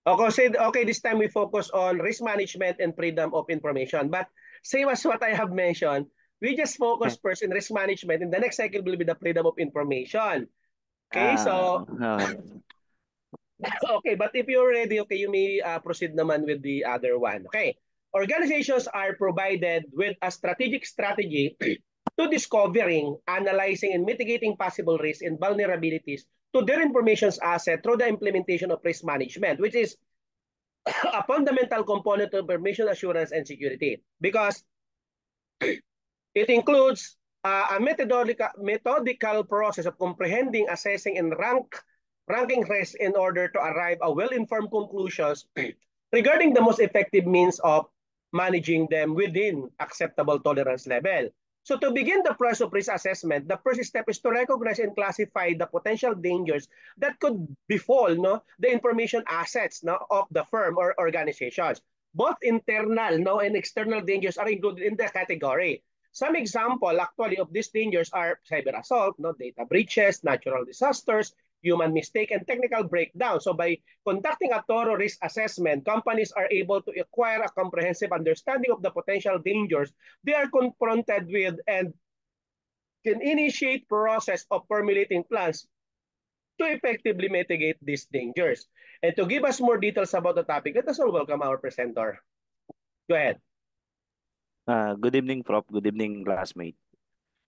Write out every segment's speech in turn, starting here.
Okay, this time we focus on risk management and freedom of information. But same as what I have mentioned, we just focus first in risk management, and the next cycle will be the freedom of information. Okay, so Okay. okay, but if you're ready, okay, you may proceed naman with the other one. Okay, organizations are provided with a strategic strategy to discovering, analyzing, and mitigating possible risks and vulnerabilities to their information asset through the implementation of risk management, which is a fundamental component of information assurance and security because it includes a methodical process of comprehending, assessing, and ranking risks in order to arrive at well-informed conclusions regarding the most effective means of managing them within acceptable tolerance level. So to begin the process of risk assessment, the first step is to recognize and classify the potential dangers that could befall the information assets of the firm or organizations. Both internal and external dangers are included in the category. Some example actually of these dangers are cyber assault, data breaches, natural disasters, human mistake, and technical breakdown. So by conducting a thorough risk assessment, companies are able to acquire a comprehensive understanding of the potential dangers they are confronted with and can initiate process of formulating plans to effectively mitigate these dangers. And to give us more details about the topic, let us all welcome our presenter. Go ahead. Good evening, Prof. Good evening, classmate.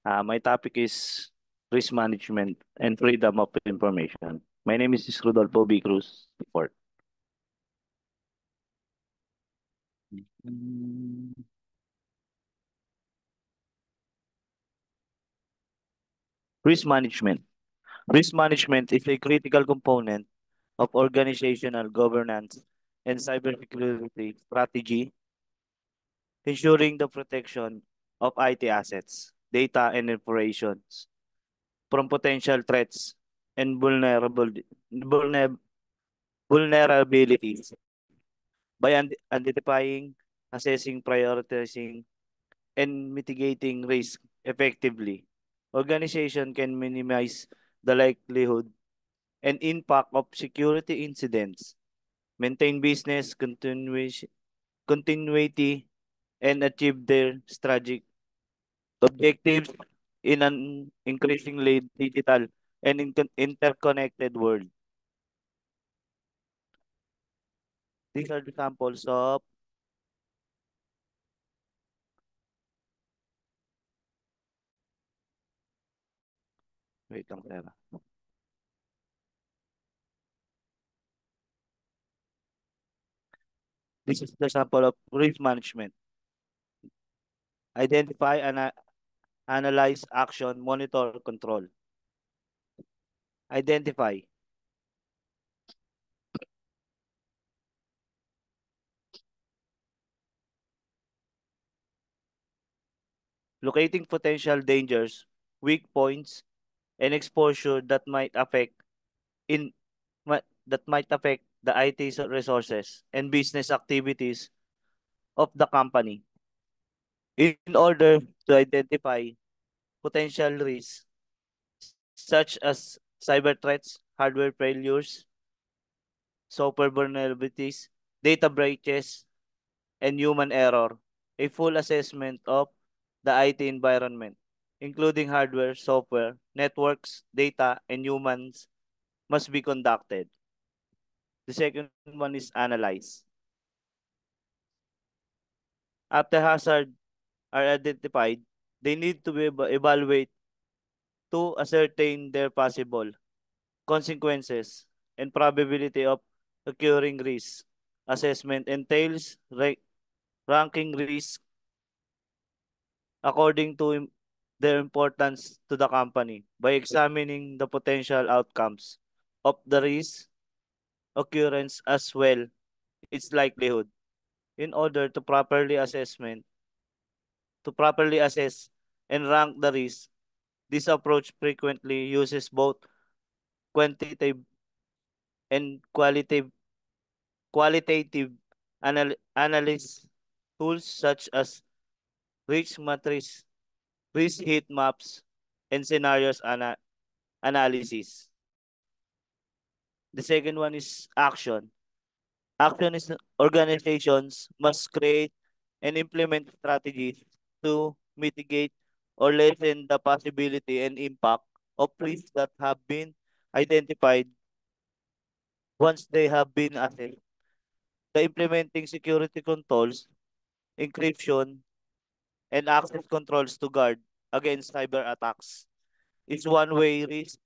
My topic is risk management and freedom of information. My name is Rodolfo B. Cruz, Fort. Risk management. Risk management is a critical component of organizational governance and cybersecurity strategy, ensuring the protection of IT assets, data, and operations from potential threats and vulnerabilities by identifying, assessing, prioritizing, and mitigating risk effectively. Organization can minimize the likelihood and impact of security incidents, maintain business continuity, and achieve their strategic objectives in an increasingly digital and interconnected world. These are the examples of wait lang, sir. This is the sample of risk management. Identify, analyze, action, monitor, control. Identify. Locating potential dangers, weak points, and exposure in that might affect the IT resources and business activities of the company. In order to identify potential risks such as cyber threats, hardware failures, software vulnerabilities, data breaches, and human error, a full assessment of the IT environment, including hardware, software, networks, data, and humans, must be conducted. The second one is analyze. After hazards are identified, they need to be evaluated to ascertain their possible consequences and probability of occurring risk. Assessment entails ranking risk according to their importance to the company by examining the potential outcomes of the risk occurrence as well its likelihood in order to properly assess and rank the risk. This approach frequently uses both quantitative and qualitative analysis tools such as risk matrix, risk heat maps, and scenarios analysis. The second one is action. Organizations must create and implement strategies to mitigate or lessen the possibility and impact of risks that have been identified once they have been assessed. The implementing security controls, encryption, and access controls to guard against cyber attacks is one way risk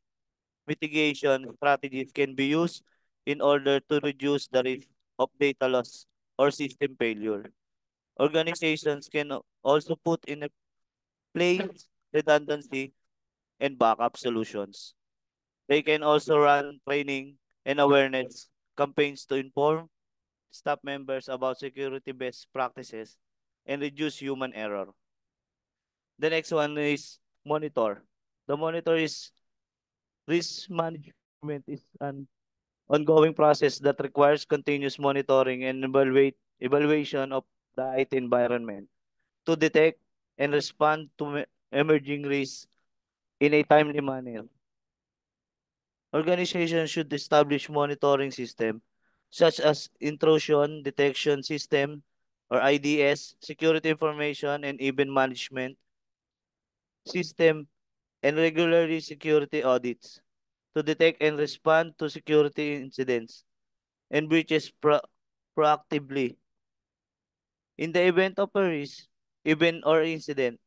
mitigation strategies can be used in order to reduce the risk of data loss or system failure. Organizations can also put in place redundancy and backup solutions. They can also run training and awareness campaigns to inform staff members about security best practices and reduce human error. The next one is monitor. The monitor is risk management is an ongoing process that requires continuous monitoring and evaluation of the IT environment to detect and respond to emerging risks in a timely manner. Organizations should establish monitoring system such as intrusion detection system or IDS, security information and event management system, and regularly security audits to detect and respond to security incidents and breaches proactively. In the event of a risk, event or incident,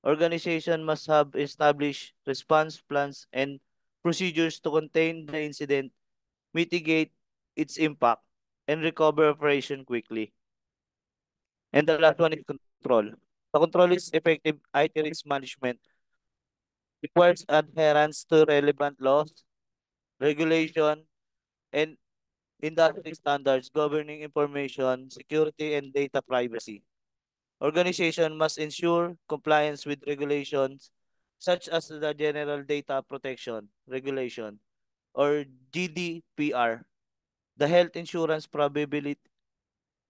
organization must have established response plans and procedures to contain the incident, mitigate its impact, and recover operation quickly. And the last one is control. The control is effective IT risk management, requires adherence to relevant laws, regulation, and industry standards governing information, security, and data privacy. Organization must ensure compliance with regulations such as the General Data Protection Regulation or GDPR, the Health Insurance Probability,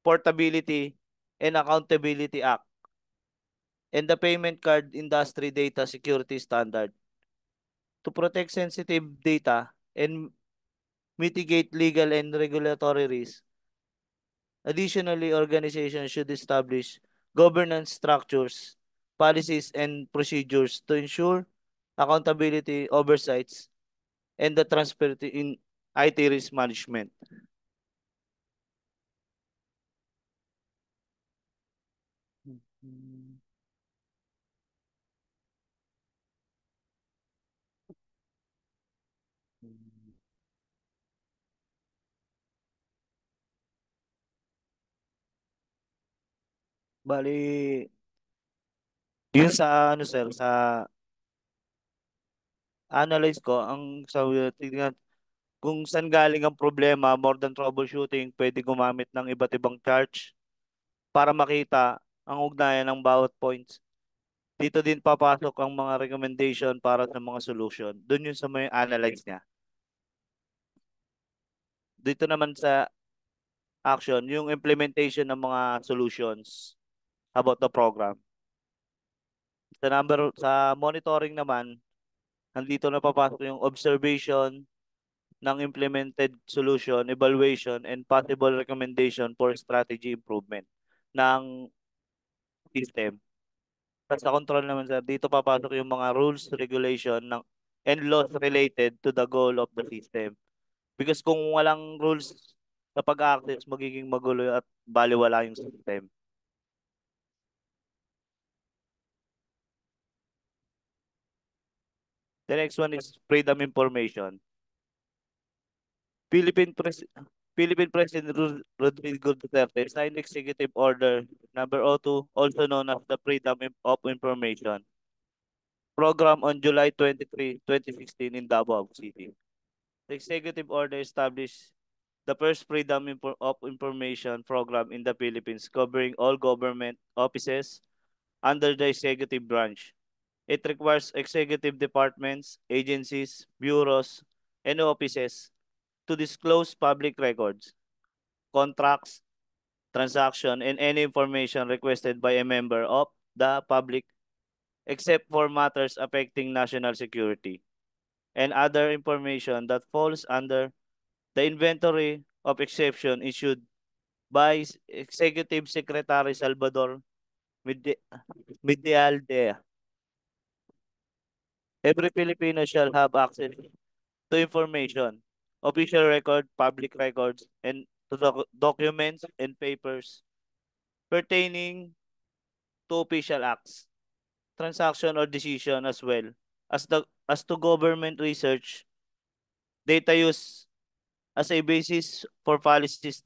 Portability and Accountability Act, and the Payment Card Industry Data Security Standard to protect sensitive data and mitigate legal and regulatory risks. Additionally, organizations should establish governance structures, policies, and procedures to ensure accountability, oversights, and the transparency in IT risk management. Bali, yun sa ano sir, sa analyze ko, ang sa tingnan, kung saan galing ang problema, more than troubleshooting, pwede gumamit ng iba't ibang charts para makita ang ugnayan ng bawat points. Dito din papasok ang mga recommendation para sa mga solution. Doon yun sa may analyze niya. Dito naman sa action, yung implementation ng mga solutions about the program. Sa monitoring naman, nandito na papasok yung observation ng implemented solution, evaluation, and possible recommendation for strategy improvement ng system. Tapos sa control naman sir, dito papasok yung mga rules, regulation and laws related to the goal of the system. Because kung walang rules sa pag-access, magiging magulo at baliwala yung system. The next one is freedom information. Philippine Pres Philippine President Rodrigo Duterte signed Executive Order number 02, also known as the Freedom of Information program on July 23, 2016 in Davao City. The Executive Order established the first of Information program in the Philippines covering all government offices under the executive branch. It requires executive departments, agencies, bureaus, and offices to disclose public records, contracts, transaction, and any information requested by a member of the public except for matters affecting national security and other information that falls under the inventory of exception issued by Executive Secretary Salvador Midi- Medialdea. Every Filipino shall have access to information, official record, public records, and to documents and papers pertaining to official acts, transaction or decision as well as to government research, data use as a basis for policies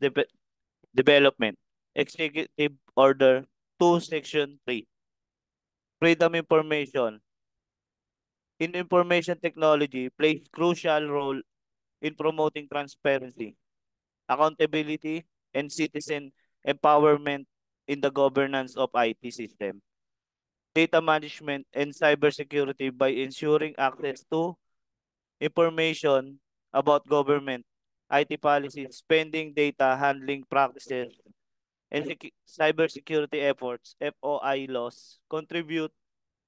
development. Executive Order 2 Section 3. Freedom information. In information technology plays crucial role in promoting transparency, accountability, and citizen empowerment in the governance of IT system, data management, and cybersecurity by ensuring access to information about government, IT policies, spending data handling practices, and cybersecurity efforts, FOI laws, contribute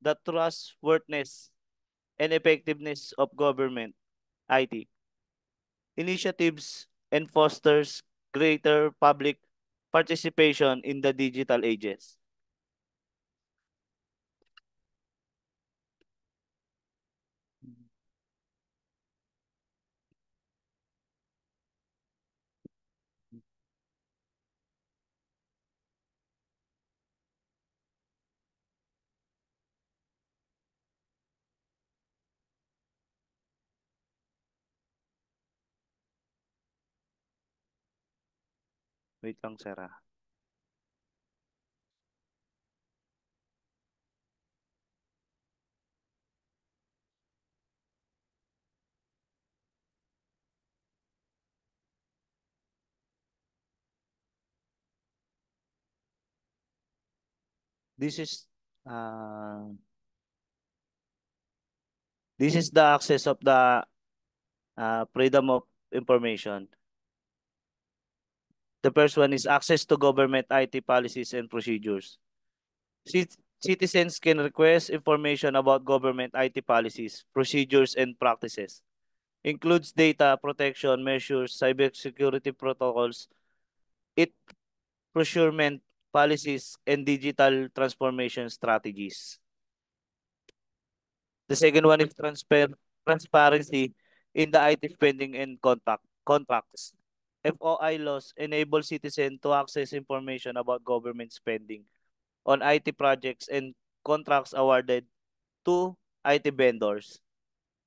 the trustworthiness and effectiveness of government IT initiatives and fosters greater public participation in the digital ages. Wait lang, Sarah. This is uh, this is the access of the freedom of information. The first one is access to government IT policies and procedures. Citizens can request information about government IT policies, procedures, and practices. Includes data protection measures, cybersecurity protocols, it procurement policies, and digital transformation strategies. The second one is transparency in the IT spending and contracts. FOI laws enable citizens to access information about government spending on IT projects and contracts awarded to IT vendors,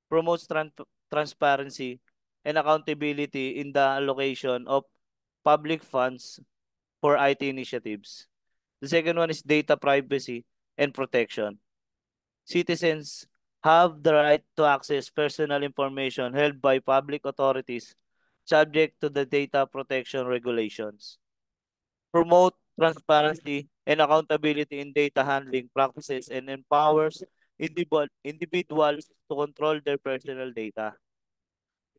promotes transparency and accountability in the allocation of public funds for IT initiatives. The second one is data privacy and protection. Citizens have the right to access personal information held by public authorities subject to the data protection regulations. Promote transparency and accountability in data handling practices and empowers individuals to control their personal data.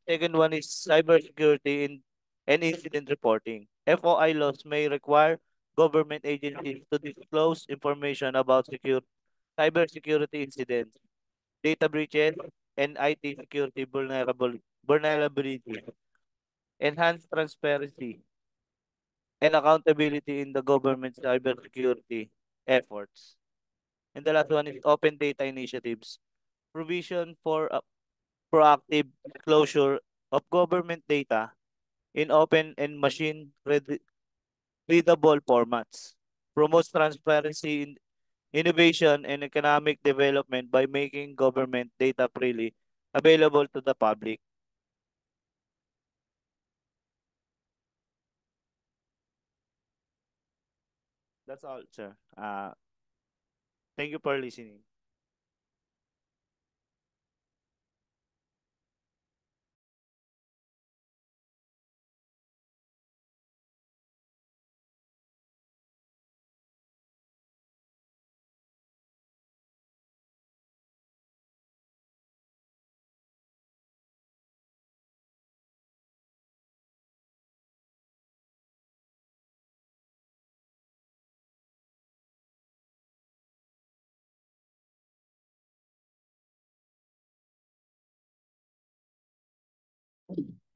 Second one is cybersecurity and incident reporting. FOI laws may require government agencies to disclose information about cybersecurity incidents, data breaches, and IT security vulnerability. Enhance transparency and accountability in the government's cybersecurity efforts. And the last one is open data initiatives. Provision for a proactive disclosure of government data in open and readable formats. Promotes transparency in innovation and economic development by making government data freely available to the public. That's all, sir. Thank you for listening.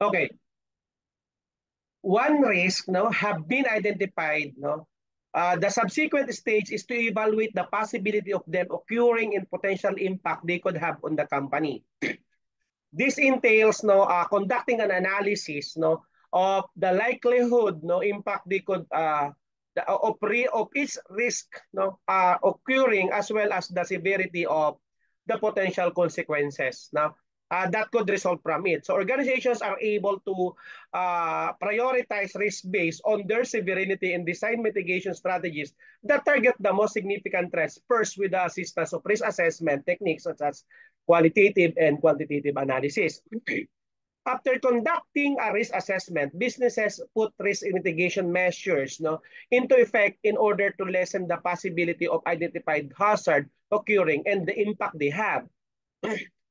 Okay. one risk have been identified, the subsequent stage is to evaluate the possibility of them occurring and potential impact they could have on the company. This entails conducting an analysis of the likelihood impact they could of each risk occurring, as well as the severity of the potential consequences that could result from it. So organizations are able to prioritize risk based on their severity and design mitigation strategies that target the most significant threats, first with the assistance of risk assessment techniques such as qualitative and quantitative analysis. After conducting a risk assessment, businesses put risk mitigation measures into effect in order to lessen the possibility of identified hazard occurring and the impact they have.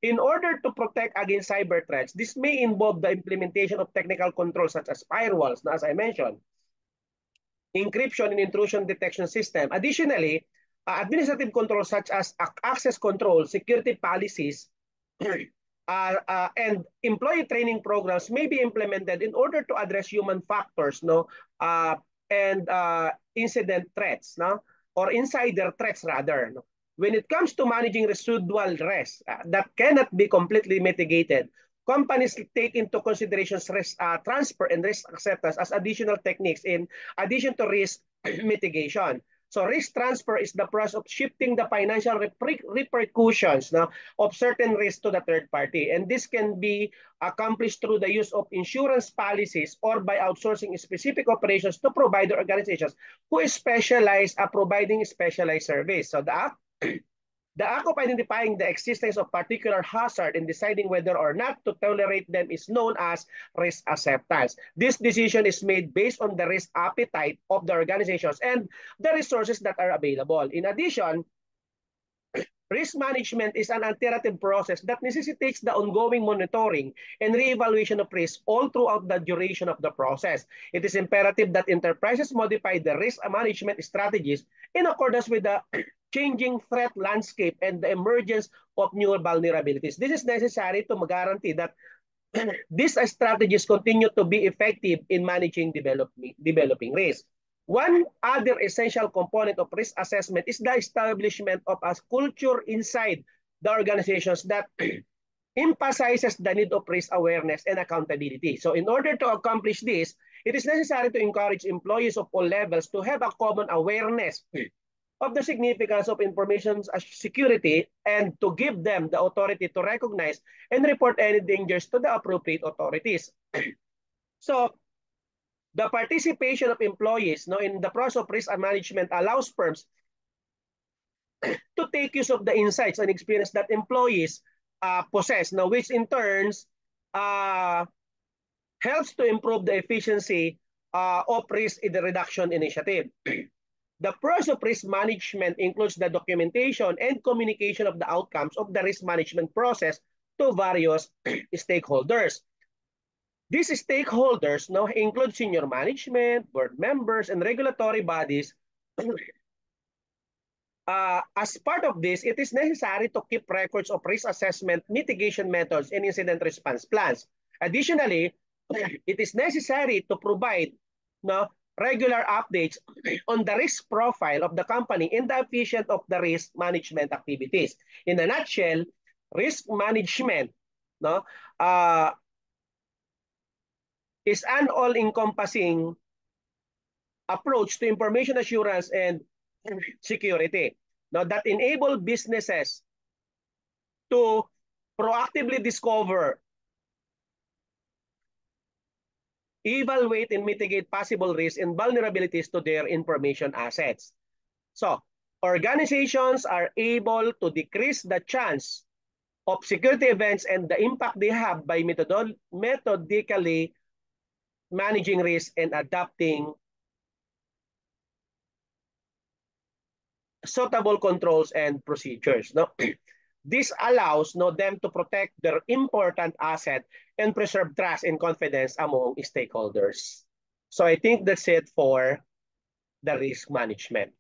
In order to protect against cyber threats, this may involve the implementation of technical controls such as firewalls, as I mentioned, encryption and intrusion detection system. Additionally, administrative controls such as access control, security policies, and employee training programs may be implemented in order to address human factors and incident threats or insider threats rather. When it comes to managing residual risk that cannot be completely mitigated, companies take into consideration risk transfer and risk acceptance as additional techniques in addition to risk mitigation. So risk transfer is the process of shifting the financial repercussions of certain risks to the third party. And this can be accomplished through the use of insurance policies or by outsourcing specific operations to provider organizations who specialize at providing specialized service. So the act of identifying the existence of particular hazard and deciding whether or not to tolerate them is known as risk acceptance. This decision is made based on the risk appetite of the organizations and the resources that are available. In addition, risk management is an iterative process that necessitates the ongoing monitoring and reevaluation of risk all throughout the duration of the process. It is imperative that enterprises modify the risk management strategies in accordance with the changing threat landscape and the emergence of new vulnerabilities. This is necessary to guarantee that these strategies continue to be effective in managing developing risk. One other essential component of risk assessment is the establishment of a culture inside the organizations that emphasizes the need of risk awareness and accountability. So in order to accomplish this, it is necessary to encourage employees of all levels to have a common awareness of the significance of information security and to give them the authority to recognize and report any dangers to the appropriate authorities. So the participation of employees in the process of risk management allows firms to take use of the insights and experience that employees possess, which in turns helps to improve the efficiency of risk in the reduction initiative. The process of risk management includes the documentation and communication of the outcomes of the risk management process to various stakeholders. These stakeholders include senior management, board members, and regulatory bodies. As part of this, it is necessary to keep records of risk assessment, mitigation methods, and incident response plans. Additionally, it is necessary to provide regular updates on the risk profile of the company and the efficiency of the risk management activities. In a nutshell, risk management is an all-encompassing approach to information assurance and security that enable businesses to proactively discover, evaluate, and mitigate possible risks and vulnerabilities to their information assets. So, organizations are able to decrease the chance of security events and the impact they have by methodically managing risk and adapting suitable controls and procedures. This allows them to protect their important asset and preserve trust and confidence among stakeholders. So I think that's it for the risk management.